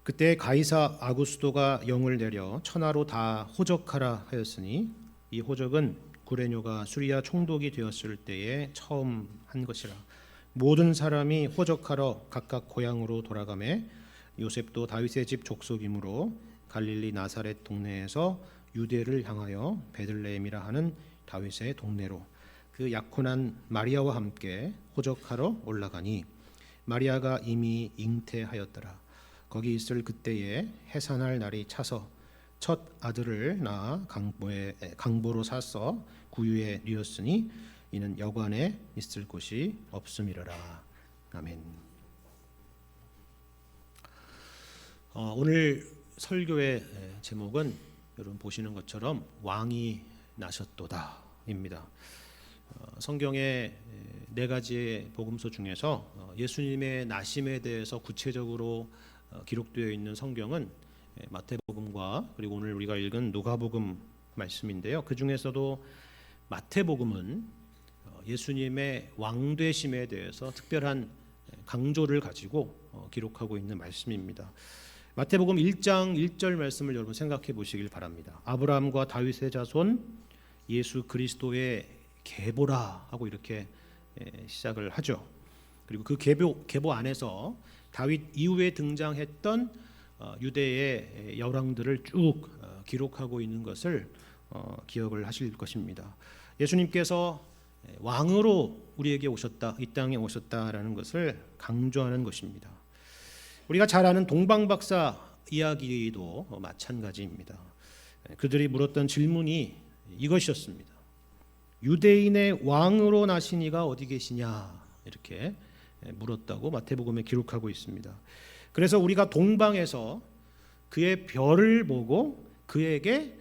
그때 가이사 아구스도가 영을 내려 천하로 다 호적하라 하였으니 이 호적은 구레뇨가 수리아 총독이 되었을 때에 처음 한 것이라. 모든 사람이 호적하러 각각 고향으로 돌아가매 요셉도 다윗의 집 족속이므로 갈릴리 나사렛 동네에서 유대를 향하여 베들레헴이라 하는 다윗의 동네로 그 약혼한 마리아와 함께 호적하러 올라가니 마리아가 이미 잉태하였더라. 거기 있을 그때에 해산할 날이 차서 첫 아들을 낳아 강보로 사서 구유에 뉘었으니 이는 여관에 있을 곳이 없음이러라. 아멘. 오늘 설교의 제목은 여러분 보시는 것처럼 왕이 나셨도다입니다. 성경의 네 가지의 복음서 중에서 예수님의 나심에 대해서 구체적으로 기록되어 있는 성경은 마태복음과 그리고 오늘 우리가 읽은 누가복음 말씀인데요. 그 중에서도 마태복음은 예수님의 왕되심에 대해서 특별한 강조를 가지고 기록하고 있는 말씀입니다. 마태복음 1장 1절 말씀을 여러분 생각해 보시길 바랍니다. 아브라함과 다윗의 자손 예수 그리스도의 계보라 하고 이렇게 시작을 하죠. 그리고 그 계보 안에서 다윗 이후에 등장했던 유대의 열왕들을 쭉 기록하고 있는 것을 기억을 하실 것입니다. 예수님께서 왕으로 우리에게 오셨다, 이 땅에 오셨다라는 것을 강조하는 것입니다. 우리가 잘 아는 동방박사 이야기도 마찬가지입니다. 그들이 물었던 질문이 이것이었습니다. 유대인의 왕으로 나신 이가 어디 계시냐 이렇게 물었다고 마태복음에 기록하고 있습니다. 그래서 우리가 동방에서 그의 별을 보고 그에게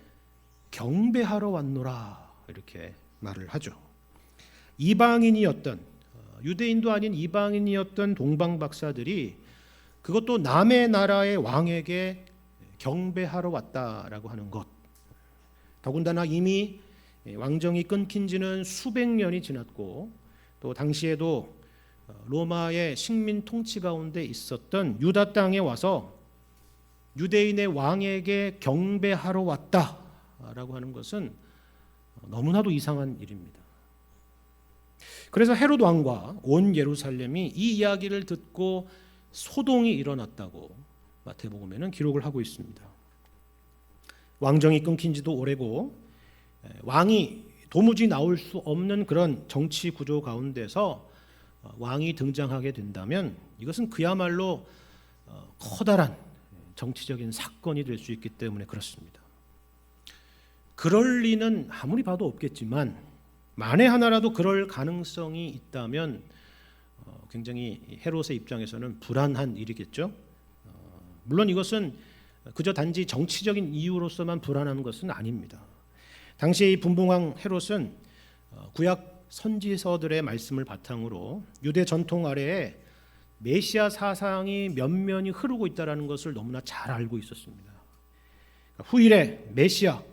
경배하러 왔노라 이렇게 말을 하죠. 이방인이었던 유대인도 아닌 이방인이었던 동방 박사들이 그것도 남의 나라의 왕에게 경배하러 왔다라고 하는 것. 더군다나 이미 왕정이 끊긴 지는 수백 년이 지났고 또 당시에도 로마의 식민 통치 가운데 있었던 유다 땅에 와서 유대인의 왕에게 경배하러 왔다라고 하는 것은 너무나도 이상한 일입니다. 그래서 헤롯 왕과 온 예루살렘이 이 이야기를 듣고 소동이 일어났다고 마태복음에는 기록을 하고 있습니다. 왕정이 끊긴 지도 오래고 왕이 도무지 나올 수 없는 그런 정치 구조 가운데서 왕이 등장하게 된다면 이것은 그야말로 커다란 정치적인 사건이 될 수 있기 때문에 그렇습니다. 그럴 리는 아무리 봐도 없겠지만 만에 하나라도 그럴 가능성이 있다면 굉장히 헤롯의 입장에서는 불안한 일이겠죠. 물론 이것은 그저 단지 정치적인 이유로서만 불안한 것은 아닙니다. 당시의 이 분봉왕 헤롯은 구약 선지서들의 말씀을 바탕으로 유대 전통 아래에 메시아 사상이 면면이 흐르고 있다는 것을 너무나 잘 알고 있었습니다. 후일에 메시아,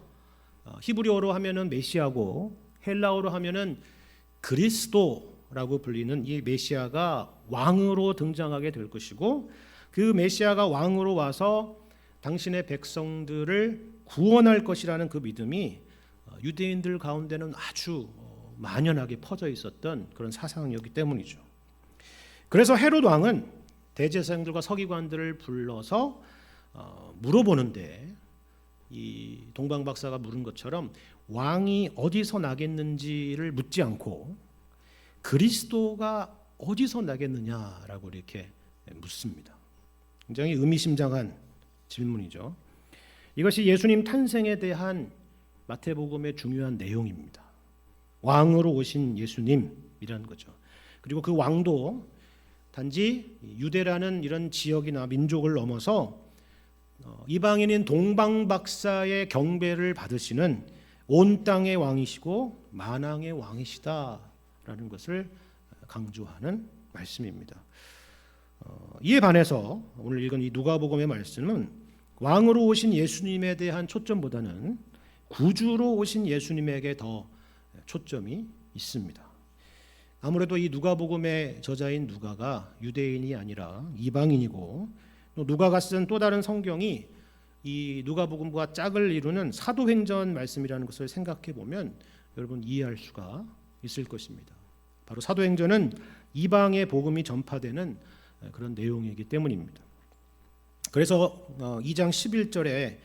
히브리어로 하면은 메시아고 헬라어로 하면은 그리스도라고 불리는 이 메시아가 왕으로 등장하게 될 것이고 그 메시아가 왕으로 와서 당신의 백성들을 구원할 것이라는 그 믿음이 유대인들 가운데는 아주 만연하게 퍼져 있었던 그런 사상이었기 때문이죠. 그래서 헤롯 왕은 대제사장들과 서기관들을 불러서 물어보는데 이 동방 박사가 물은 것처럼 왕이 어디서 나겠는지를 묻지 않고 그리스도가 어디서 나겠느냐라고 이렇게 묻습니다. 굉장히 의미심장한 질문이죠. 이것이 예수님 탄생에 대한 마태복음의 중요한 내용입니다. 왕으로 오신 예수님이라는 거죠. 그리고 그 왕도 단지 유대라는 이런 지역이나 민족을 넘어서 이방인인 동방 박사의 경배를 받으시는 온 땅의 왕이시고 만왕의 왕이시다라는 것을 강조하는 말씀입니다. 이에 반해서 오늘 읽은 이 누가복음의 말씀은 왕으로 오신 예수님에 대한 초점보다는 구주로 오신 예수님에게 더 초점이 있습니다. 아무래도 이 누가복음의 저자인 누가가 유대인이 아니라 이방인이고 누가가 쓴 또 다른 성경이 이 누가복음과 짝을 이루는 사도행전 말씀이라는 것을 생각해 보면 여러분 이해할 수가 있을 것입니다. 바로 사도행전은 이방의 복음이 전파되는 그런 내용이기 때문입니다. 그래서 2장 11절에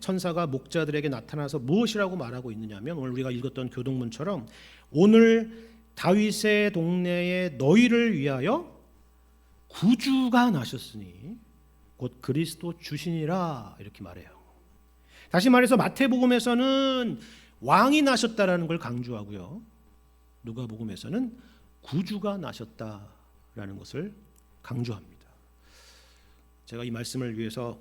천사가 목자들에게 나타나서 무엇이라고 말하고 있느냐면 오늘 우리가 읽었던 교동문처럼 오늘 다윗의 동네에 너희를 위하여 구주가 나셨으니 곧 그리스도 주시니라 이렇게 말해요. 다시 말해서 마태복음에서는 왕이 나셨다라는 걸 강조하고요. 누가복음에서는 구주가 나셨다라는 것을 강조합니다. 제가 이 말씀을 위해서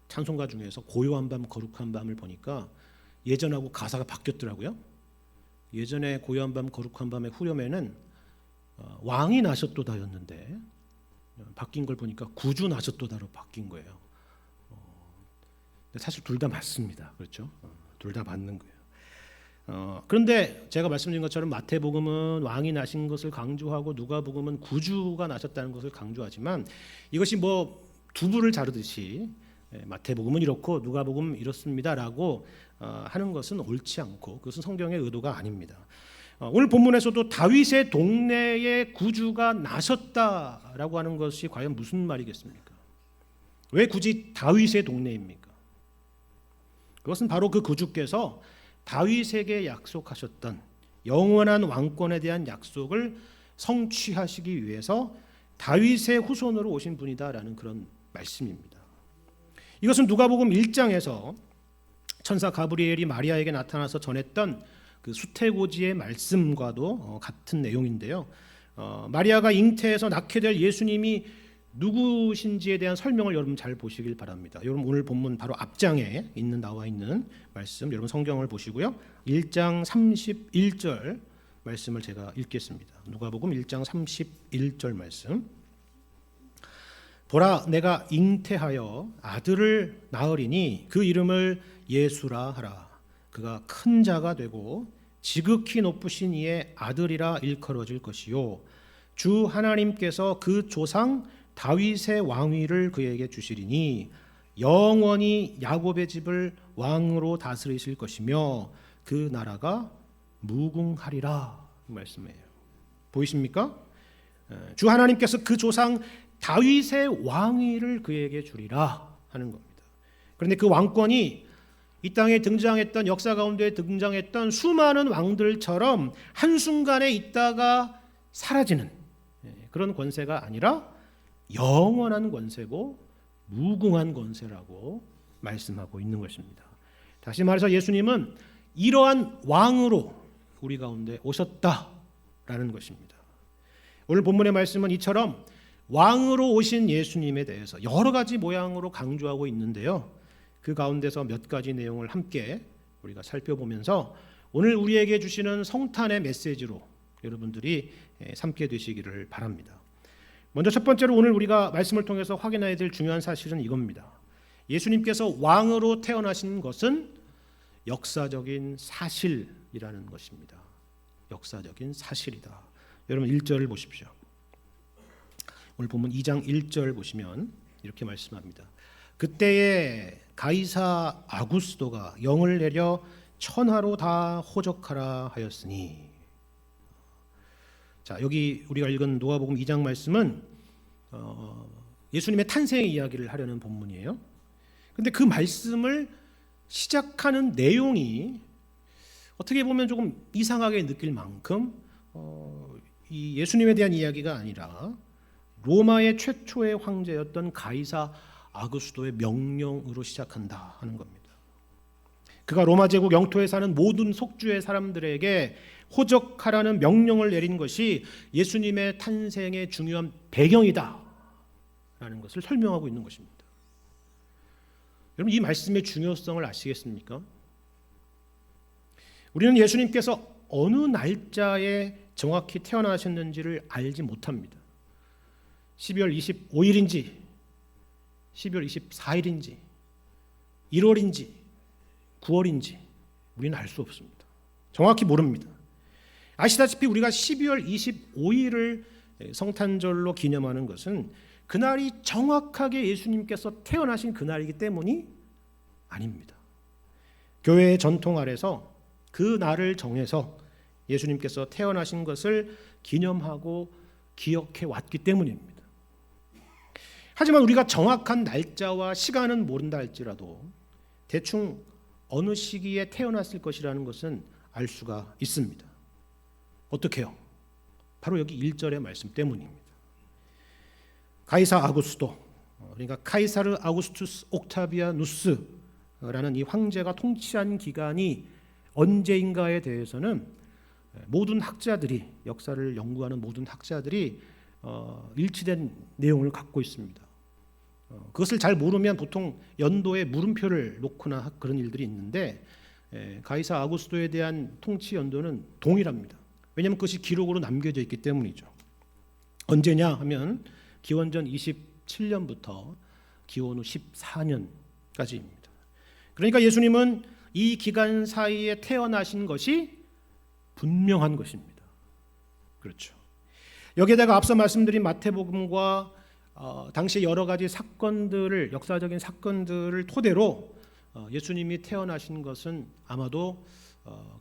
찬송가 중에서 고요한 밤 거룩한 밤을 보니까 예전하고 가사가 바뀌었더라고요. 예전에 고요한 밤 거룩한 밤의 후렴에는 왕이 나셨도다였는데 바뀐 걸 보니까 구주 나셨도다로 바뀐 거예요. 사실 둘 다 맞습니다. 그렇죠? 둘 다 맞는 거예요. 그런데 제가 말씀드린 것처럼 마태복음은 왕이 나신 것을 강조하고 누가복음은 구주가 나셨다는 것을 강조하지만 이것이 뭐 두부를 자르듯이 마태복음은 이렇고 누가복음은 이렇습니다라고 하는 것은 옳지 않고 그것은 성경의 의도가 아닙니다. 오늘 본문에서도 다윗의 동네에 구주가 나셨다라고 하는 것이 과연 무슨 말이겠습니까? 왜 굳이 다윗의 동네입니까? 그것은 바로 그 구주께서 다윗에게 약속하셨던 영원한 왕권에 대한 약속을 성취하시기 위해서 다윗의 후손으로 오신 분이다라는 그런 말씀입니다. 이것은 누가복음 1장에서 천사 가브리엘이 마리아에게 나타나서 전했던 그 수태고지의 말씀과도 같은 내용인데요. 마리아가 잉태해서 낳게 될 예수님이 누구신지에 대한 설명을 여러분 잘 보시길 바랍니다. 여러분 오늘 본문 바로 앞장에 나와 있는 말씀 여러분 성경을 보시고요. 1장 31절 말씀을 제가 읽겠습니다. 누가복음 1장 31절 말씀. 보라 내가 잉태하여 아들을 낳으리니 그 이름을 예수라 하라. 그가 큰 자가 되고 지극히 높으신 이의 아들이라 일컬어질 것이요 주 하나님께서 그 조상 다윗의 왕위를 그에게 주시리니 영원히 야곱의 집을 왕으로 다스리실 것이며 그 나라가 무궁하리라 말씀이에요. 보이십니까? 주 하나님께서 그 조상 다윗의 왕위를 그에게 주리라 하는 겁니다. 그런데 그 왕권이 이 땅에 등장했던 역사 가운데 등장했던 수많은 왕들처럼 한순간에 있다가 사라지는 그런 권세가 아니라 영원한 권세고 무궁한 권세라고 말씀하고 있는 것입니다. 다시 말해서 예수님은 이러한 왕으로 우리 가운데 오셨다라는 것입니다. 오늘 본문의 말씀은 이처럼 왕으로 오신 예수님에 대해서 여러 가지 모양으로 강조하고 있는데요. 그 가운데서 몇 가지 내용을 함께 우리가 살펴보면서 오늘 우리에게 주시는 성탄의 메시지로 여러분들이 삼게 되시기를 바랍니다. 먼저 첫 번째로 오늘 우리가 말씀을 통해서 확인해야 될 중요한 사실은 이겁니다. 예수님께서 왕으로 태어나신 것은 역사적인 사실이라는 것입니다. 역사적인 사실이다. 여러분 1절을 보십시오. 오늘 본문 2장 1절 보시면 이렇게 말씀합니다. 그때에 가이사 아구스도가 영을 내려 천하로 다 호적하라 하였으니. 자, 여기 우리가 읽은 누가복음 2장 말씀은 예수님의 탄생의 이야기를 하려는 본문이에요. 그런데 그 말씀을 시작하는 내용이 어떻게 보면 조금 이상하게 느낄 만큼 이 예수님에 대한 이야기가 아니라 로마의 최초의 황제였던 가이사 아구스도의 명령으로 시작한다 하는 겁니다. 그가 로마 제국 영토에 사는 모든 속주의 사람들에게 호적하라는 명령을 내린 것이 예수님의 탄생의 중요한 배경이다 라는 것을 설명하고 있는 것입니다. 여러분 이 말씀의 중요성을 아시겠습니까? 우리는 예수님께서 어느 날짜에 정확히 태어나셨는지를 알지 못합니다. 12월 25일인지 12월 24일인지 1월인지 9월인지 우리는 알 수 없습니다. 정확히 모릅니다. 아시다시피 우리가 12월 25일을 성탄절로 기념하는 것은 그날이 정확하게 예수님께서 태어나신 그날이기 때문이 아닙니다. 교회의 전통 아래서 그 날을 정해서 예수님께서 태어나신 것을 기념하고 기억해 왔기 때문입니다. 하지만 우리가 정확한 날짜와 시간은 모른다 할지라도 대충 어느 시기에 태어났을 것이라는 것은 알 수가 있습니다. 어떻게요? 바로 여기 1절의 말씀 때문입니다. 가이사 아구스도, 그러니까 카이사르 아구스투스 옥타비아누스라는 이 황제가 통치한 기간이 언제인가에 대해서는 모든 학자들이, 역사를 연구하는 모든 학자들이 일치된 내용을 갖고 있습니다. 그것을 잘 모르면 보통 연도에 물음표를 놓거나 그런 일들이 있는데 가이사 아구스도에 대한 통치 연도는 동일합니다. 왜냐하면 그것이 기록으로 남겨져 있기 때문이죠. 언제냐 하면 기원전 27년부터 기원 후 14년까지입니다. 그러니까 예수님은 이 기간 사이에 태어나신 것이 분명한 것입니다. 그렇죠. 여기에다가 앞서 말씀드린 마태복음과 당시 여러 가지 사건들을, 역사적인 사건들을 토대로 예수님이 태어나신 것은 아마도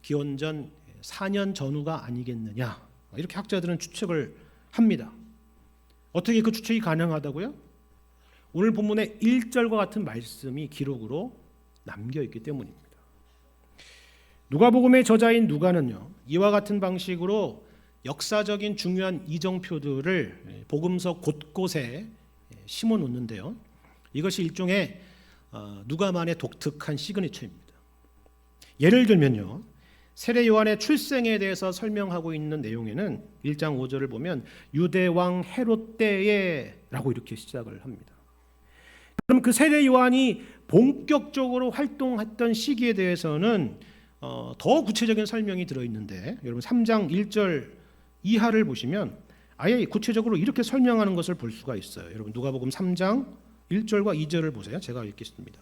기원전 4년 전후가 아니겠느냐, 이렇게 학자들은 추측을 합니다. 어떻게 그 추측이 가능하다고요? 오늘 본문의 1절과 같은 말씀이 기록으로 남겨 있기 때문입니다. 누가복음의 저자인 누가는요, 이와 같은 방식으로 역사적인 중요한 이정표들을 복음서 곳곳에 심어 놓는데요, 이것이 일종의 누가만의 독특한 시그니처입니다. 예를 들면요, 세례 요한의 출생에 대해서 설명하고 있는 내용에는 1장 5절을 보면 유대왕 헤롯 때에 라고 이렇게 시작을 합니다. 그럼 그 세례 요한이 본격적으로 활동했던 시기에 대해서는 더 구체적인 설명이 들어있는데, 여러분 3장 1절 이하를 보시면 아예 구체적으로 이렇게 설명하는 것을 볼 수가 있어요. 여러분 누가복음 3장 1절과 2절을 보세요. 제가 읽겠습니다.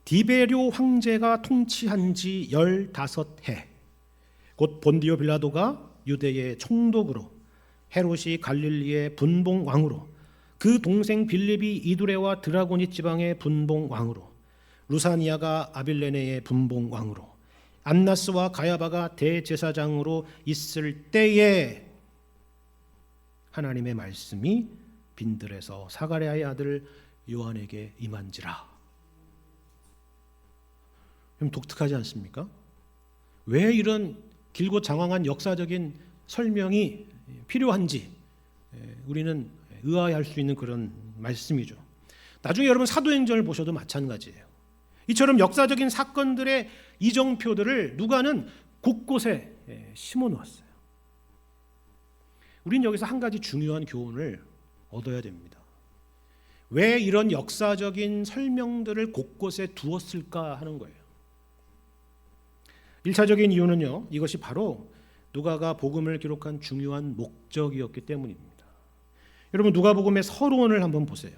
디베료 황제가 통치한 지 15해, 곧 본디오 빌라도가 유대의 총독으로, 헤롯이 갈릴리의 분봉왕으로, 그 동생 빌립이 이두레와 드라고니 지방의 분봉왕으로, 루사니아가 아빌레네의 분봉왕으로, 안나스와 가야바가 대제사장으로 있을 때에 하나님의 말씀이 빈들에서 사가랴의 아들 요한에게 임한지라. 좀 독특하지 않습니까? 왜 이런 길고 장황한 역사적인 설명이 필요한지 우리는 의아해할 수 있는 그런 말씀이죠. 나중에 여러분 사도행전을 보셔도 마찬가지예요. 이처럼 역사적인 사건들의 이정표들을 누가는 곳곳에 심어 놓았어요. 우린 여기서 한 가지 중요한 교훈을 얻어야 됩니다. 왜 이런 역사적인 설명들을 곳곳에 두었을까 하는 거예요. 1차적인 이유는요, 이것이 바로 누가가 복음을 기록한 중요한 목적이었기 때문입니다. 여러분 누가복음의 서론을 한번 보세요.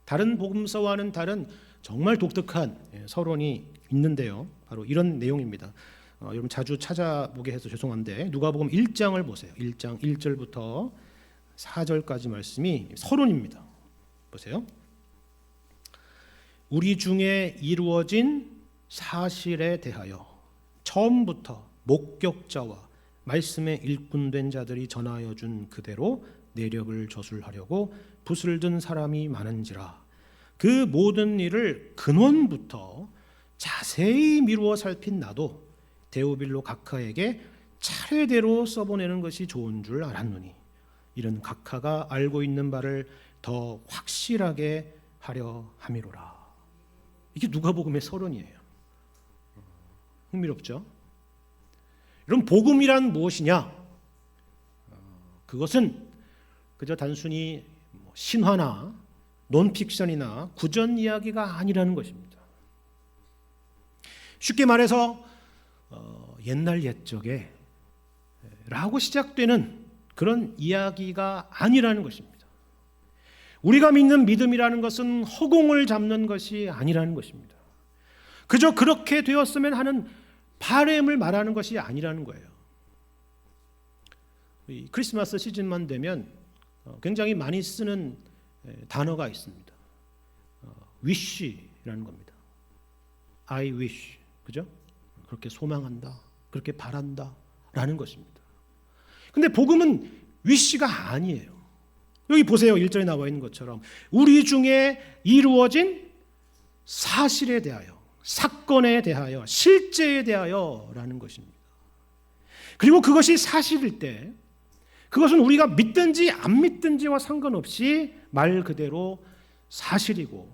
다른 복음서와는 다른 정말 독특한 서론이 있는데요, 바로 이런 내용입니다. 여러분 자주 찾아보게 해서 죄송한데 누가복음 1장을 보세요. 1장 1절부터 4절까지 말씀이 서론입니다. 보세요. 우리 중에 이루어진 사실에 대하여 처음부터 목격자와 말씀에 일꾼된 자들이 전하여 준 그대로 내력을 저술하려고 붓을 든 사람이 많은지라. 그 모든 일을 근원부터 자세히 미루어 살핀 나도 데오빌로 각하에게 차례대로 써보내는 것이 좋은 줄 알았노니 이런 각하가 알고 있는 바를 더 확실하게 하려 함이로라. 이게 누가복음의 서론이에요. 흥미롭죠? 그럼 복음이란 무엇이냐? 그것은 그저 단순히 신화나 논픽션이나 구전 이야기가 아니라는 것입니다. 쉽게 말해서 옛날 옛적에 라고 시작되는 그런 이야기가 아니라는 것입니다. 우리가 믿는 믿음이라는 것은 허공을 잡는 것이 아니라는 것입니다. 그저 그렇게 되었으면 하는 바램을 말하는 것이 아니라는 거예요. 크리스마스 시즌만 되면 굉장히 많이 쓰는 단어가 있습니다. wish라는 겁니다. I wish, 그죠? 그렇게 소망한다, 그렇게 바란다 라는 것입니다. 근데 복음은 wish가 아니에요. 여기 보세요. 1절에 나와 있는 것처럼 우리 중에 이루어진 사실에 대하여, 사건에 대하여, 실제에 대하여 라는 것입니다. 그리고 그것이 사실일 때 그것은 우리가 믿든지 안 믿든지와 상관없이 말 그대로 사실이고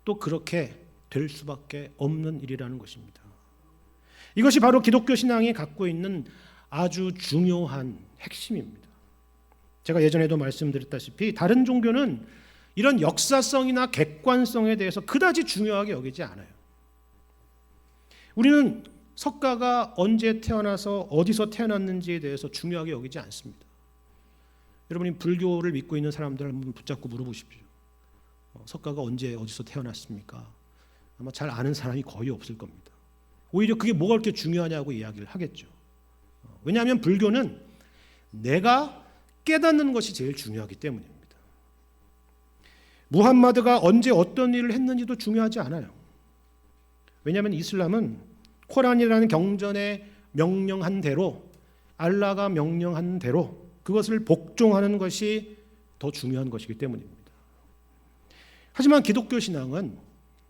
또 그렇게 될 수밖에 없는 일이라는 것입니다. 이것이 바로 기독교 신앙이 갖고 있는 아주 중요한 핵심입니다. 제가 예전에도 말씀드렸다시피 다른 종교는 이런 역사성이나 객관성에 대해서 그다지 중요하게 여기지 않아요. 우리는 석가가 언제 태어나서 어디서 태어났는지에 대해서 중요하게 여기지 않습니다. 여러분이 불교를 믿고 있는 사람들을 한번 붙잡고 물어보십시오. 석가가 언제 어디서 태어났습니까? 아마 잘 아는 사람이 거의 없을 겁니다. 오히려 그게 뭐가 그렇게 중요하냐고 이야기를 하겠죠. 왜냐하면 불교는 내가 깨닫는 것이 제일 중요하기 때문입니다. 무함마드가 언제 어떤 일을 했는지도 중요하지 않아요. 왜냐하면 이슬람은 코란이라는 경전에 명령한 대로, 알라가 명령한 대로 그것을 복종하는 것이 더 중요한 것이기 때문입니다. 하지만 기독교 신앙은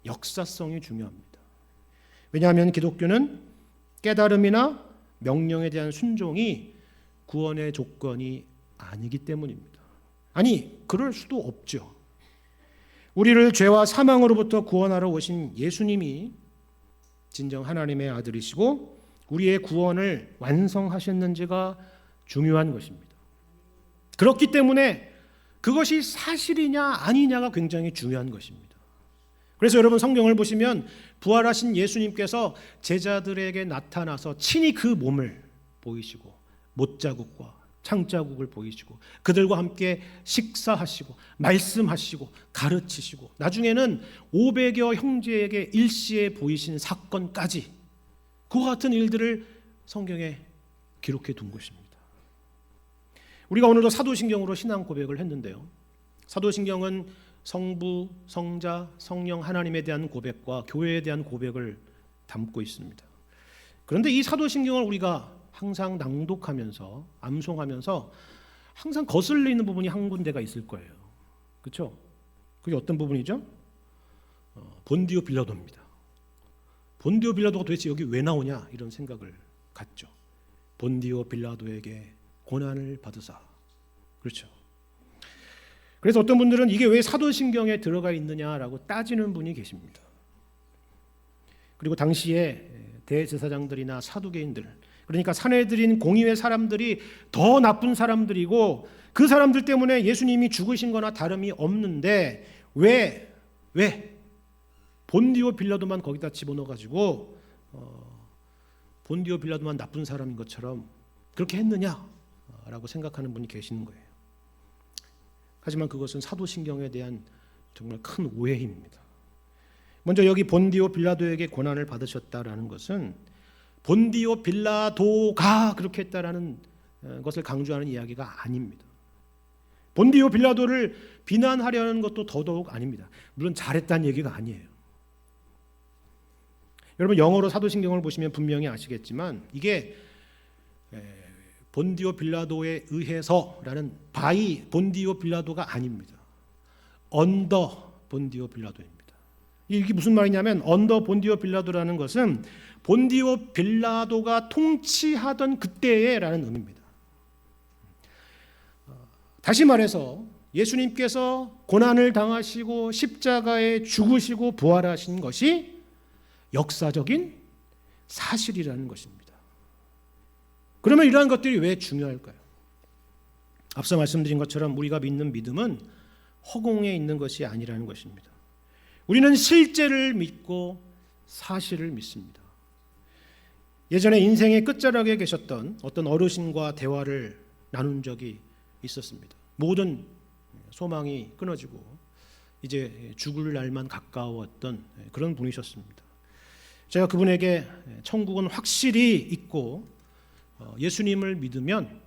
역사성이 중요합니다. 왜냐하면 기독교는 깨달음이나 명령에 대한 순종이 구원의 조건이 아니기 때문입니다. 아니, 그럴 수도 없죠. 우리를 죄와 사망으로부터 구원하러 오신 예수님이 진정 하나님의 아들이시고 우리의 구원을 완성하셨는지가 중요한 것입니다. 그렇기 때문에 그것이 사실이냐 아니냐가 굉장히 중요한 것입니다. 그래서 여러분 성경을 보시면 부활하신 예수님께서 제자들에게 나타나서 친히 그 몸을 보이시고 못자국과 창자국을 보이시고 그들과 함께 식사하시고 말씀하시고 가르치시고 나중에는 500여 형제에게 일시에 보이신 사건까지 그와 같은 일들을 성경에 기록해 둔 것입니다. 우리가 오늘도 사도신경으로 신앙 고백을 했는데요. 사도신경은 성부, 성자, 성령 하나님에 대한 고백과 교회에 대한 고백을 담고 있습니다. 그런데 이 사도신경을 우리가 항상 낭독하면서 암송하면서 항상 거슬리는 부분이 한 군데가 있을 거예요. 그렇죠? 그게 어떤 부분이죠? 본디오 빌라도입니다. 본디오 빌라도가 도대체 여기 왜 나오냐 이런 생각을 갖죠. 본디오 빌라도에게 고난을 받으사. 그렇죠. 그래서 어떤 분들은 이게 왜 사도신경에 들어가 있느냐라고 따지는 분이 계십니다. 그리고 당시에 대제사장들이나 사두개인들, 그러니까 산헤드린 공의회 사람들이 더 나쁜 사람들이고 그 사람들 때문에 예수님이 죽으신 거나 다름이 없는데 왜 본디오 빌라도만 거기다 집어넣어가지고 본디오 빌라도만 나쁜 사람인 것처럼 그렇게 했느냐라고 생각하는 분이 계시는 거예요. 하지만 그것은 사도신경에 대한 정말 큰 오해입니다. 먼저 여기 본디오 빌라도에게 고난을 받으셨다라는 것은 본디오 빌라도가 그렇게 했다라는 것을 강조하는 이야기가 아닙니다. 본디오 빌라도를 비난하려는 것도 더더욱 아닙니다. 물론 잘했다는 얘기가 아니에요. 여러분 영어로 사도신경을 보시면 분명히 아시겠지만 이게 본디오 빌라도에 의해서라는 바이 본디오 빌라도가 아닙니다. 언더 본디오 빌라도입니다. 이게 무슨 말이냐면 언더 본디오 빌라도라는 것은 본디오 빌라도가 통치하던 그때에라는 의미입니다. 다시 말해서 예수님께서 고난을 당하시고 십자가에 죽으시고 부활하신 것이 역사적인 사실이라는 것입니다. 그러면 이러한 것들이 왜 중요할까요? 앞서 말씀드린 것처럼 우리가 믿는 믿음은 허공에 있는 것이 아니라는 것입니다. 우리는 실제를 믿고 사실을 믿습니다. 예전에 인생의 끝자락에 계셨던 어떤 어르신과 대화를 나눈 적이 있었습니다. 모든 소망이 끊어지고 이제 죽을 날만 가까웠던 그런 분이셨습니다. 제가 그분에게 천국은 확실히 있고 예수님을 믿으면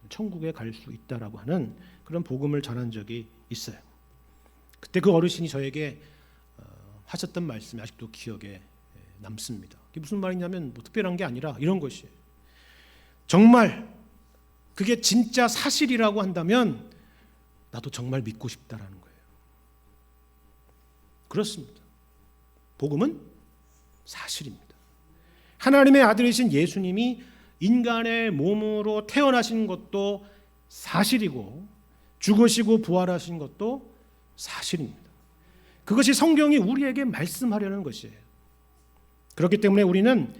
천국에 갈 수 있다라고 하는 그런 복음을 전한 적이 있어요. 그때 그 어르신이 저에게 하셨던 말씀이 아직도 기억에 남습니다. 그게 무슨 말이냐면 뭐 특별한 게 아니라 이런 것이에요. 정말 그게 진짜 사실이라고 한다면 나도 정말 믿고 싶다라는 거예요. 그렇습니다. 복음은 사실입니다. 하나님의 아들이신 예수님이 인간의 몸으로 태어나신 것도 사실이고 죽으시고 부활하신 것도 사실입니다. 그것이 성경이 우리에게 말씀하려는 것이에요. 그렇기 때문에 우리는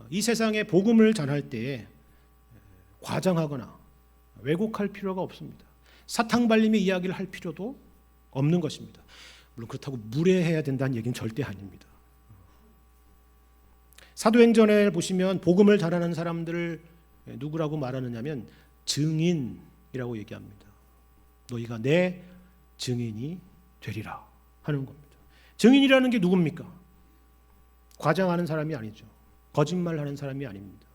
이 세상에 복음을 전할 때에 과장하거나 왜곡할 필요가 없습니다. 사탕발림의 이야기를 할 필요도 없는 것입니다. 물론 그렇다고 무례해야 된다는 얘기는 절대 아닙니다. 사도행전에 보시면 복음을 전하는 사람들을 누구라고 말하느냐면 증인이라고 얘기합니다. 너희가 내 증인이 되리라 하는 겁니다. 증인이라는 게 누굽니까? 과장하는 사람이 아니죠. 거짓말하는 사람이 아닙니다.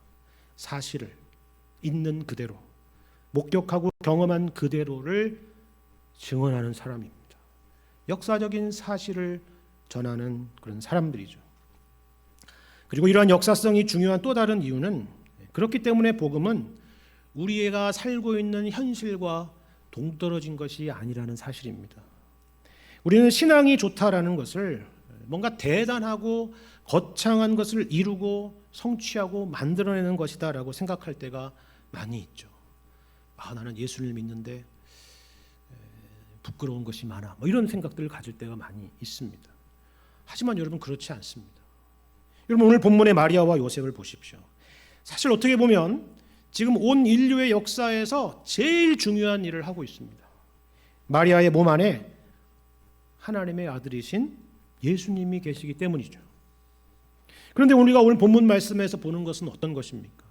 사실을 있는 그대로 목격하고 경험한 그대로를 증언하는 사람입니다. 역사적인 사실을 전하는 그런 사람들이죠. 그리고 이러한 역사성이 중요한 또 다른 이유는 그렇기 때문에 복음은 우리가 살고 있는 현실과 동떨어진 것이 아니라는 사실입니다. 우리는 신앙이 좋다라는 것을 뭔가 대단하고 거창한 것을 이루고 성취하고 만들어내는 것이다라고 생각할 때가 많이 있죠. 나는 예수를 믿는데 부끄러운 것이 많아. 이런 생각들을 가질 때가 많이 있습니다. 하지만 여러분 그렇지 않습니다. 여러분 오늘 본문의 마리아와 요셉을 보십시오. 사실 어떻게 보면 지금 온 인류의 역사에서 제일 중요한 일을 하고 있습니다. 마리아의 몸 안에 하나님의 아들이신 예수님이 계시기 때문이죠. 그런데 우리가 오늘 본문 말씀에서 보는 것은 어떤 것입니까?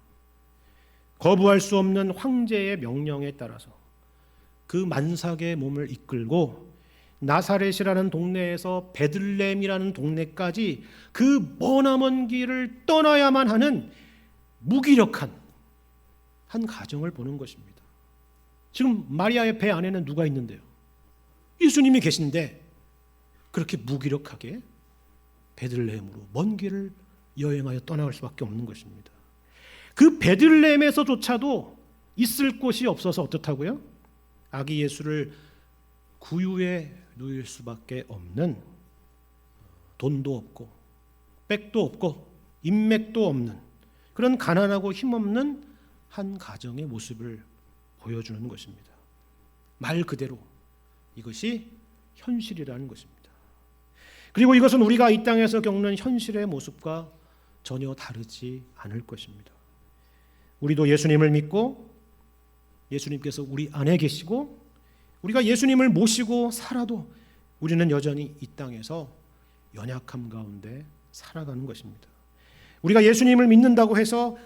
거부할 수 없는 황제의 명령에 따라서 그 만삭의 몸을 이끌고 나사렛이라는 동네에서 베들레헴이라는 동네까지 그 머나먼 길을 떠나야만 하는 무기력한 한 가정을 보는 것입니다. 지금 마리아의 배 안에는 누가 있는데요? 예수님이 계신데 그렇게 무기력하게 베들레헴으로 먼 길을 여행하여 떠나갈 수밖에 없는 것입니다. 그 베들레헴에서조차도 있을 곳이 없어서 어떻다고요? 아기 예수를 구유에 누일 수밖에 없는, 돈도 없고 백도 없고 인맥도 없는 그런 가난하고 힘없는 한 가정의 모습을 보여주는 것입니다. 말 그대로 이것이 현실이라는 것입니다. 그리고 이것은 우리가 이 땅에서 겪는 현실의 모습과 전혀 다르지 않을 것입니다. 우리도 예수님을 믿고 예수님께서 우리 안에 계시고 우리가 예수님을 모시고 살아도 우리는 여전히 이 땅에서 연약함 가운데 살아가는 것입니다. 우리가 예수님을 믿는다고 해서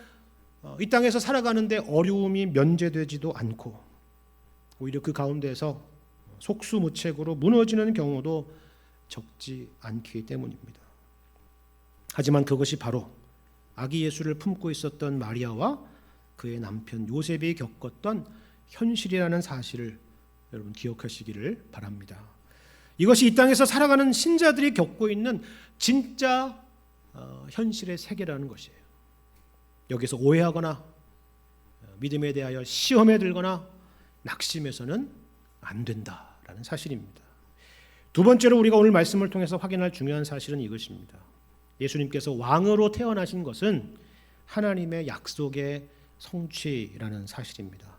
이 땅에서 살아가는데 어려움이 면제되지도 않고 오히려 그 가운데서 속수무책으로 무너지는 경우도 적지 않기 때문입니다. 하지만 그것이 바로 아기 예수를 품고 있었던 마리아와 그의 남편 요셉이 겪었던 현실이라는 사실을 여러분 기억하시기를 바랍니다. 이것이 이 땅에서 살아가는 신자들이 겪고 있는 진짜 현실의 세계라는 것이에요. 여기서 오해하거나 믿음에 대하여 시험에 들거나 낙심해서는 안 된다라는 사실입니다. 두 번째로 우리가 오늘 말씀을 통해서 확인할 중요한 사실은 이것입니다. 예수님께서 왕으로 태어나신 것은 하나님의 약속의 성취라는 사실입니다.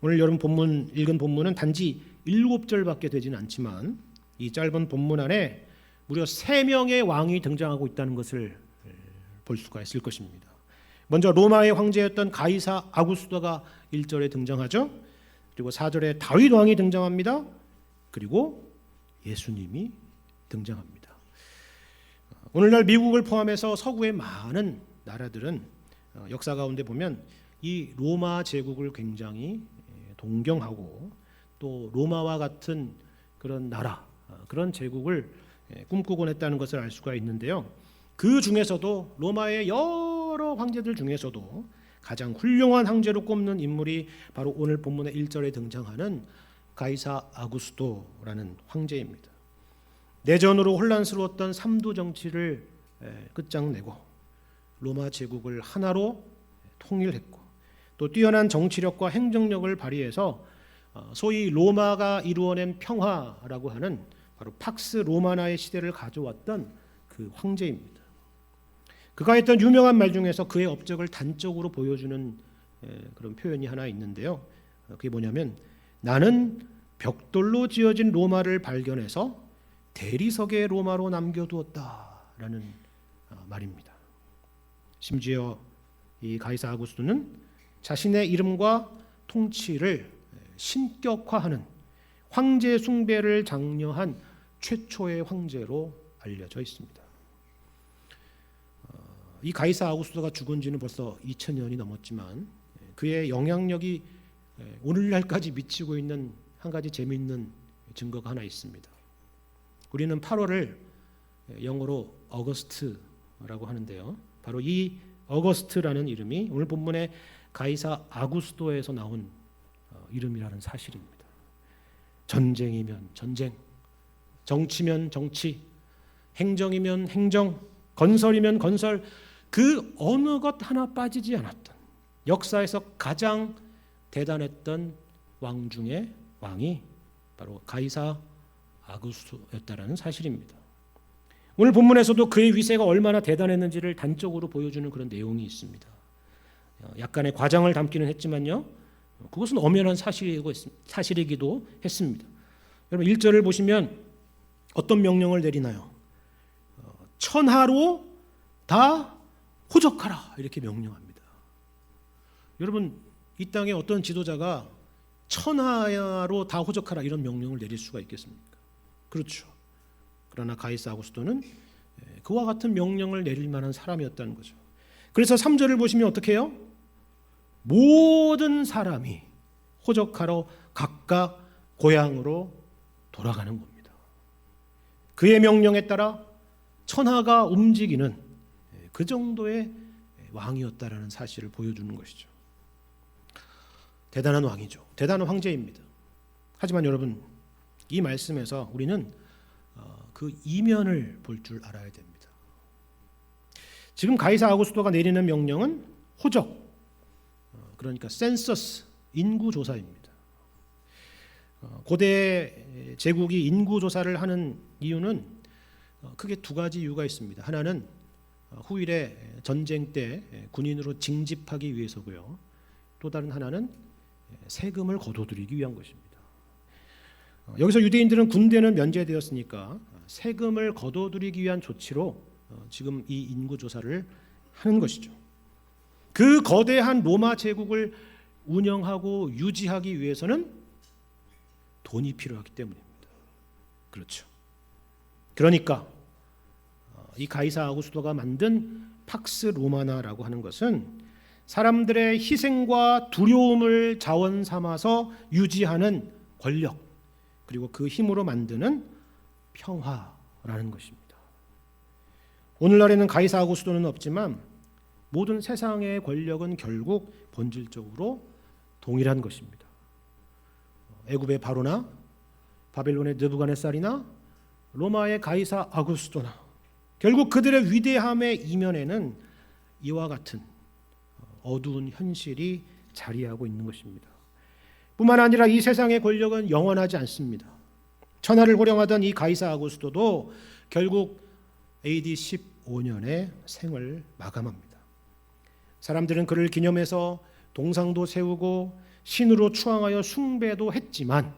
오늘 여러분 본문 읽은 본문은 단지 7절밖에 되지는 않지만 이 짧은 본문 안에 무려 3명의 왕이 등장하고 있다는 것을 볼 수가 있을 것입니다. 먼저 로마의 황제였던 가이사 아구스토가 1절에 등장하죠. 그리고 4절에 다윗 왕이 등장합니다. 그리고 예수님이 등장합니다. 오늘날 미국을 포함해서 서구의 많은 나라들은 역사 가운데 보면 이 로마 제국을 굉장히 동경하고 또 로마와 같은 그런 나라, 그런 제국을 꿈꾸곤 했다는 것을 알 수가 있는데요. 그 중에서도 로마의 여러 황제들 중에서도 가장 훌륭한 황제로 꼽는 인물이 바로 오늘 본문의 1절에 등장하는 가이사 아구스토라는 황제입니다. 내전으로 혼란스러웠던 삼두 정치를 끝장내고 로마 제국을 하나로 통일했고 또 뛰어난 정치력과 행정력을 발휘해서 소위 로마가 이루어낸 평화라고 하는 바로 팍스 로마나의 시대를 가져왔던 그 황제입니다. 그가 했던 유명한 말 중에서 그의 업적을 단적으로 보여주는 그런 표현이 하나 있는데요. 그게 뭐냐면 나는 벽돌로 지어진 로마를 발견해서 대리석의 로마로 남겨두었다라는 말입니다. 심지어 이 가이사 아구스토는 자신의 이름과 통치를 신격화하는 황제 숭배를 장려한 최초의 황제로 알려져 있습니다. 이 가이사 아구스토가 죽은 지는 벌써 2000년이 넘었지만 그의 영향력이 오늘날까지 미치고 있는 한 가지 재미있는 증거가 하나 있습니다. 우리는 8월을 영어로 어거스트라고 하는데요. 바로 이 어거스트라는 이름이 오늘 본문의 가이사 아구스토에서 나온 이름이라는 사실입니다. 전쟁이면 전쟁, 정치면 정치, 행정이면 행정, 건설이면 건설, 그 어느 것 하나 빠지지 않았던 역사에서 가장 대단했던 왕 중에 왕이 바로 가이사 아구스토였다라는 사실입니다. 오늘 본문에서도 그의 위세가 얼마나 대단했는지를 단적으로 보여주는 그런 내용이 있습니다. 약간의 과장을 담기는 했지만요, 그것은 엄연한 사실이기도 했습니다. 여러분 1절을 보시면 어떤 명령을 내리나요? 천하로 다 호적하라 이렇게 명령합니다. 여러분 이 땅에 어떤 지도자가 천하로 다 호적하라 이런 명령을 내릴 수가 있겠습니까? 그렇죠. 그러나 가이사 아구스토는 그와 같은 명령을 내릴 만한 사람이었다는 거죠. 그래서 3절을 보시면 어떻게 해요? 모든 사람이 호적하러 각각 고향으로 돌아가는 겁니다. 그의 명령에 따라 천하가 움직이는 그 정도의 왕이었다라는 사실을 보여주는 것이죠. 대단한 왕이죠. 대단한 황제입니다. 하지만 여러분 이 말씀에서 우리는 그 이면을 볼 줄 알아야 됩니다. 지금 가이사 아구스토가 내리는 명령은 호적, 그러니까 센서스, 인구조사입니다. 고대 제국이 인구조사를 하는 이유는 크게 두 가지 이유가 있습니다. 하나는 후일에 전쟁 때 군인으로 징집하기 위해서고요. 또 다른 하나는 세금을 거둬들이기 위한 것입니다. 여기서 유대인들은 군대는 면제되었으니까 세금을 거둬들이기 위한 조치로 지금 이 인구조사를 하는 것이죠. 그 거대한 로마 제국을 운영하고 유지하기 위해서는 돈이 필요하기 때문입니다. 그렇죠. 그러니까 이 가이사 아구스토가 만든 팍스 로마나라고 하는 것은 사람들의 희생과 두려움을 자원 삼아서 유지하는 권력, 그리고 그 힘으로 만드는 평화라는 것입니다. 오늘날에는 가이사 아구스토는 없지만 모든 세상의 권력은 결국 본질적으로 동일한 것입니다. 애굽의 바로나 바벨론의 느부갓네살이나 로마의 가이사 아구스토나 결국 그들의 위대함의 이면에는 이와 같은 어두운 현실이 자리하고 있는 것입니다. 뿐만 아니라 이 세상의 권력은 영원하지 않습니다. 천하를 호령하던 이 가이사 아구스토도 결국 AD 15년에 생을 마감합니다. 사람들은 그를 기념해서 동상도 세우고 신으로 추앙하여 숭배도 했지만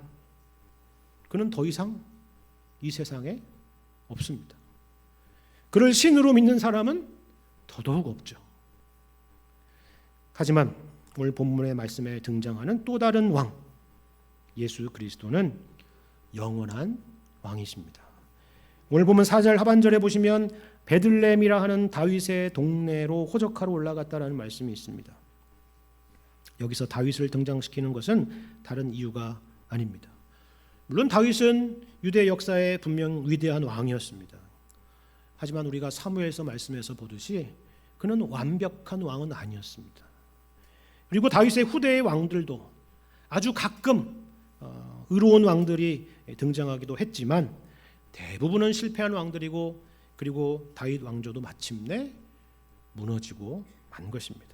그는 더 이상 이 세상에 없습니다. 그를 신으로 믿는 사람은 더더욱 없죠. 하지만 오늘 본문의 말씀에 등장하는 또 다른 왕, 예수 그리스도는 영원한 왕이십니다. 오늘 보면 4절 하반절에 보시면 베들레헴이라 하는 다윗의 동네로 호적하러 올라갔다라는 말씀이 있습니다. 여기서 다윗을 등장시키는 것은 다른 이유가 아닙니다. 물론 다윗은 유대 역사에 분명 위대한 왕이었습니다. 하지만 우리가 사무엘서 말씀에서 보듯이 그는 완벽한 왕은 아니었습니다. 그리고 다윗의 후대의 왕들도 아주 가끔 의로운 왕들이 등장하기도 했지만 대부분은 실패한 왕들이고, 그리고 다윗 왕조도 마침내 무너지고 만 것입니다.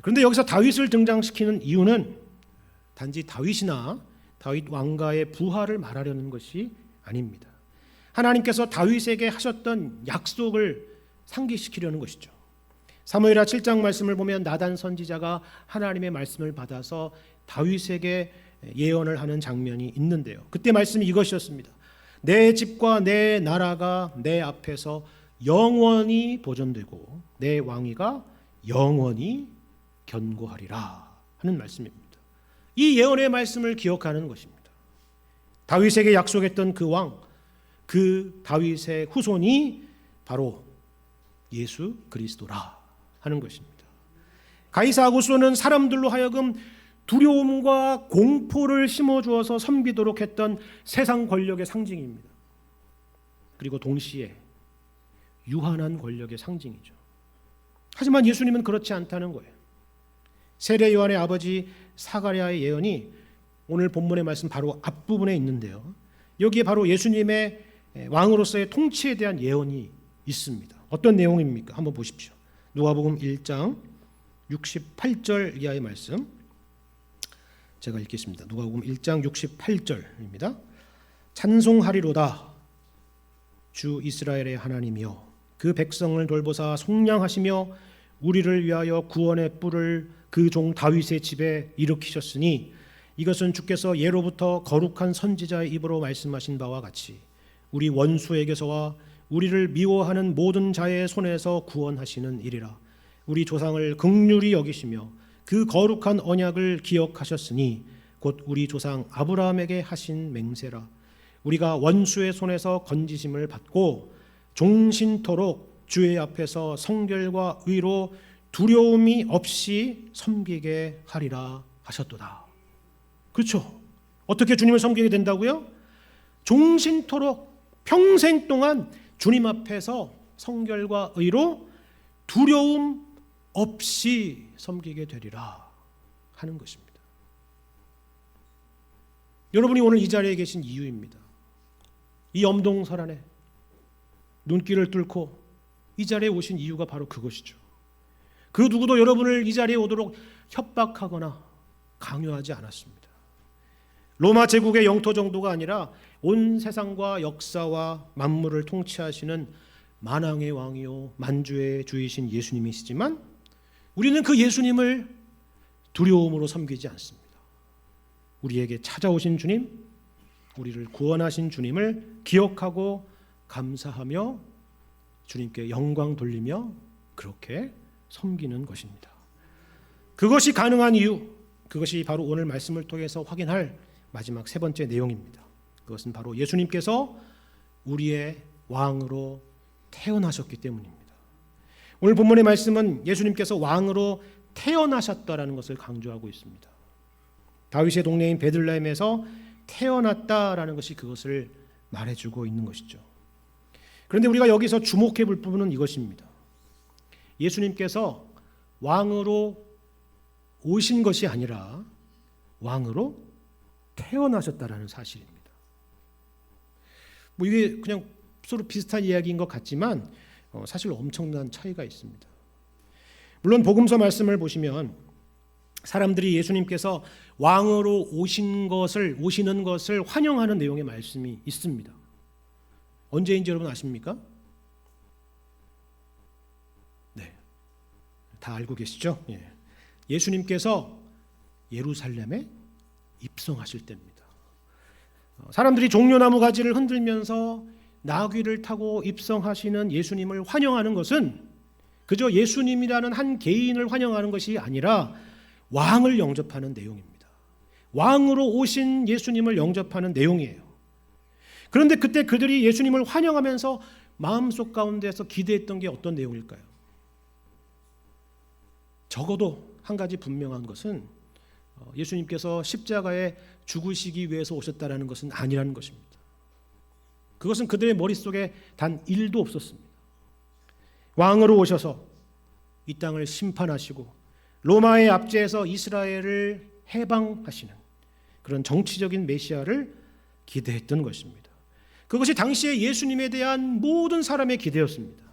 그런데 여기서 다윗을 등장시키는 이유는 단지 다윗이나 다윗 왕가의 부활을 말하려는 것이 아닙니다. 하나님께서 다윗에게 하셨던 약속을 상기시키려는 것이죠. 사무엘하 7장 말씀을 보면 나단 선지자가 하나님의 말씀을 받아서 다윗에게 예언을 하는 장면이 있는데요. 그때 말씀이 이것이었습니다. 내 집과 내 나라가 내 앞에서 영원히 보존되고 내 왕위가 영원히 견고하리라 하는 말씀입니다. 이 예언의 말씀을 기억하는 것입니다. 다윗에게 약속했던 그 왕, 그 다윗의 후손이 바로 예수 그리스도라 하는 것입니다. 가이사 아구스는 사람들로 하여금 두려움과 공포를 심어주어서 섬기도록 했던 세상 권력의 상징입니다. 그리고 동시에 유한한 권력의 상징이죠. 하지만 예수님은 그렇지 않다는 거예요. 세례 요한의 아버지 사가랴의 예언이 오늘 본문의 말씀 바로 앞부분에 있는데요. 여기에 바로 예수님의 왕으로서의 통치에 대한 예언이 있습니다. 어떤 내용입니까? 한번 보십시오. 누가복음 1장 68절 이하의 말씀 제가 읽겠습니다. 누가복음 1장 68절입니다. 찬송하리로다 주 이스라엘의 하나님이여 그 백성을 돌보사 속량하시며 우리를 위하여 구원의 뿔을 그 종 다윗의 집에 일으키셨으니 이것은 주께서 예로부터 거룩한 선지자의 입으로 말씀하신 바와 같이 우리 원수에게서와 우리를 미워하는 모든 자의 손에서 구원하시는 일이라. 우리 조상을 긍휼히 여기시며 그 거룩한 언약을 기억하셨으니 곧 우리 조상 아브라함에게 하신 맹세라. 우리가 원수의 손에서 건지심을 받고 종신토록 주의 앞에서 성결과 의로 두려움이 없이 섬기게 하리라 하셨도다. 그렇죠? 어떻게 주님을 섬기게 된다고요? 종신토록 평생 동안 주님 앞에서 성결과 의로 두려움 없이 섬기게 되리라 하는 것입니다. 여러분이 오늘 이 자리에 계신 이유입니다. 이 엄동설안에 눈길을 뚫고 이 자리에 오신 이유가 바로 그것이죠. 그 누구도 여러분을 이 자리에 오도록 협박하거나 강요하지 않았습니다. 로마 제국의 영토 정도가 아니라 온 세상과 역사와 만물을 통치하시는 만왕의 왕이요 만주의 주이신 예수님이시지만 우리는 그 예수님을 두려움으로 섬기지 않습니다. 우리에게 찾아오신 주님, 우리를 구원하신 주님을 기억하고 감사하며 주님께 영광 돌리며 그렇게 섬기는 것입니다. 그것이 가능한 이유, 그것이 바로 오늘 말씀을 통해서 확인할 마지막 세 번째 내용입니다. 그것은 바로 예수님께서 우리의 왕으로 태어나셨기 때문입니다. 오늘 본문의 말씀은 예수님께서 왕으로 태어나셨다라는 것을 강조하고 있습니다. 다윗의 동네인 베들레헴에서 태어났다라는 것이 그것을 말해주고 있는 것이죠. 그런데 우리가 여기서 주목해 볼 부분은 이것입니다. 예수님께서 왕으로 오신 것이 아니라 왕으로 태어나셨다라는 사실입니다. 이게 그냥 서로 비슷한 이야기인 것 같지만 사실 엄청난 차이가 있습니다. 물론 복음서 말씀을 보시면 사람들이 예수님께서 왕으로 오시는 것을 환영하는 내용의 말씀이 있습니다. 언제인지 여러분 아십니까? 네, 다 알고 계시죠? 예수님께서 예루살렘에 입성하실 때입니다. 사람들이 종려나무 가지를 흔들면서 나귀를 타고 입성하시는 예수님을 환영하는 것은 그저 예수님이라는 한 개인을 환영하는 것이 아니라 왕을 영접하는 내용입니다. 왕으로 오신 예수님을 영접하는 내용이에요. 그런데 그때 그들이 예수님을 환영하면서 마음속 가운데서 기대했던 게 어떤 내용일까요? 적어도 한 가지 분명한 것은 예수님께서 십자가에 죽으시기 위해서 오셨다라는 것은 아니라는 것입니다. 그것은 그들의 머릿속에 단 1도 없었습니다. 왕으로 오셔서 이 땅을 심판하시고 로마의 압제에서 이스라엘을 해방하시는 그런 정치적인 메시아를 기대했던 것입니다. 그것이 당시에 예수님에 대한 모든 사람의 기대였습니다.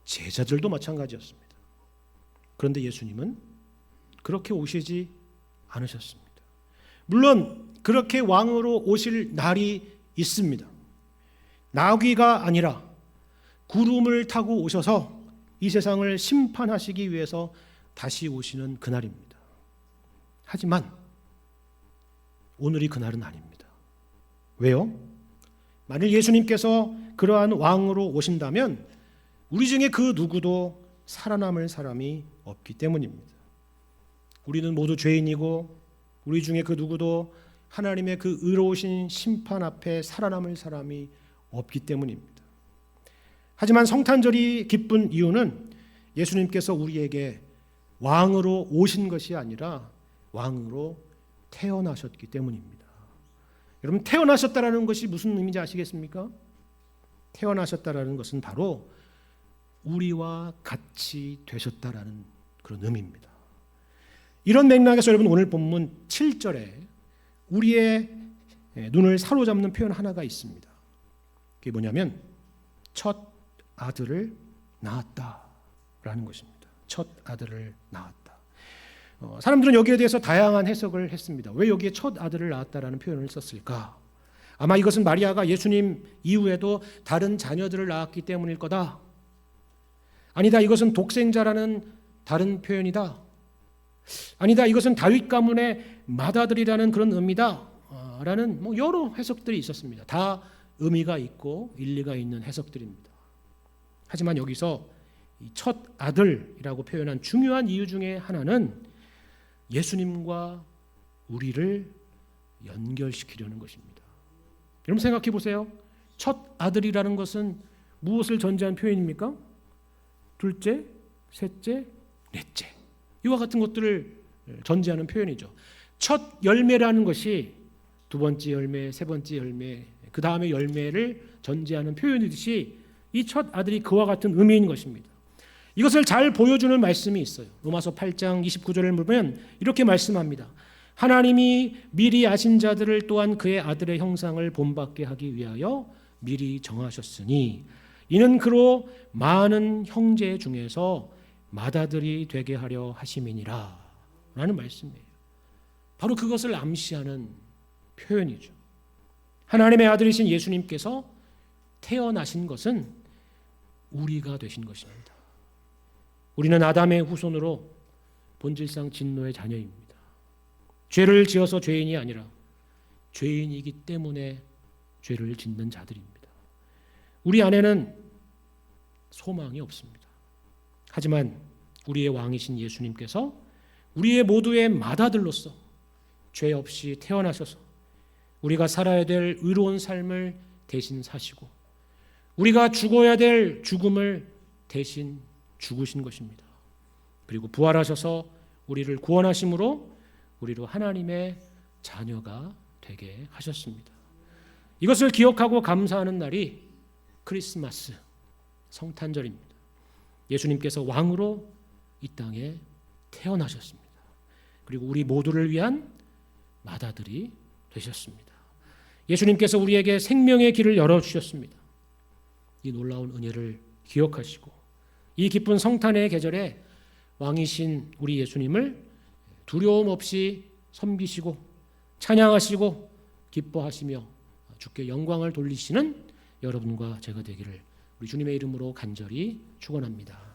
제자들도 마찬가지였습니다. 그런데 예수님은 그렇게 오시지 않으셨습니다. 물론 그렇게 왕으로 오실 날이 있습니다. 나귀가 아니라 구름을 타고 오셔서 이 세상을 심판하시기 위해서 다시 오시는 그날입니다. 하지만 오늘이 그날은 아닙니다. 왜요? 만일 예수님께서 그러한 왕으로 오신다면 우리 중에 그 누구도 살아남을 사람이 없기 때문입니다. 우리는 모두 죄인이고 우리 중에 그 누구도 하나님의 그 의로우신 심판 앞에 살아남을 사람이 없기 때문입니다. 하지만 성탄절이 기쁜 이유는 예수님께서 우리에게 왕으로 오신 것이 아니라 왕으로 태어나셨기 때문입니다. 여러분, 태어나셨다라는 것이 무슨 의미인지 아시겠습니까? 태어나셨다라는 것은 바로 우리와 같이 되셨다라는 그런 의미입니다. 이런 맥락에서 여러분 오늘 본문 7절에 우리의 눈을 사로잡는 표현 하나가 있습니다. 그게 뭐냐면 첫 아들을 낳았다라는 것입니다. 첫 아들을 낳았다. 사람들은 여기에 대해서 다양한 해석을 했습니다. 왜 여기에 첫 아들을 낳았다라는 표현을 썼을까? 아마 이것은 마리아가 예수님 이후에도 다른 자녀들을 낳았기 때문일 거다. 아니다, 이것은 독생자라는 다른 표현이다. 아니다, 이것은 다윗 가문의 맏아들이라는 그런 의미다. 라는 여러 해석들이 있었습니다. 다 의미가 있고 일리가 있는 해석들입니다. 하지만 여기서 첫 아들이라고 표현한 중요한 이유 중에 하나는 예수님과 우리를 연결시키려는 것입니다. 여러분 생각해 보세요. 첫 아들이라는 것은 무엇을 전제한 표현입니까? 둘째, 셋째, 넷째. 이와 같은 것들을 전제하는 표현이죠. 첫 열매라는 것이 두 번째 열매, 세 번째 열매, 그 다음에 열매를 전제하는 표현이듯이 이 첫 아들이 그와 같은 의미인 것입니다. 이것을 잘 보여주는 말씀이 있어요. 로마서 8장 29절을 보면 이렇게 말씀합니다. 하나님이 미리 아신 자들을 또한 그의 아들의 형상을 본받게 하기 위하여 미리 정하셨으니 이는 그로 많은 형제 중에서 맏아들이 되게 하려 하심이니라 라는 말씀이에요. 바로 그것을 암시하는 표현이죠. 하나님의 아들이신 예수님께서 태어나신 것은 우리가 되신 것입니다. 우리는 아담의 후손으로 본질상 진노의 자녀입니다. 죄를 지어서 죄인이 아니라 죄인이기 때문에 죄를 짓는 자들입니다. 우리 안에는 소망이 없습니다. 하지만 우리의 왕이신 예수님께서 우리의 모두의 맏아들로서 죄 없이 태어나셔서 우리가 살아야 될 의로운 삶을 대신 사시고 우리가 죽어야 될 죽음을 대신 죽으신 것입니다. 그리고 부활하셔서 우리를 구원하심으로 우리로 하나님의 자녀가 되게 하셨습니다. 이것을 기억하고 감사하는 날이 크리스마스, 성탄절입니다. 예수님께서 왕으로 이 땅에 태어나셨습니다. 그리고 우리 모두를 위한 맏아들이 되셨습니다. 예수님께서 우리에게 생명의 길을 열어주셨습니다. 이 놀라운 은혜를 기억하시고 이 기쁜 성탄의 계절에 왕이신 우리 예수님을 두려움 없이 섬기시고 찬양하시고 기뻐하시며 주께 영광을 돌리시는 여러분과 제가 되기를 우리 주님의 이름으로 간절히 축원합니다.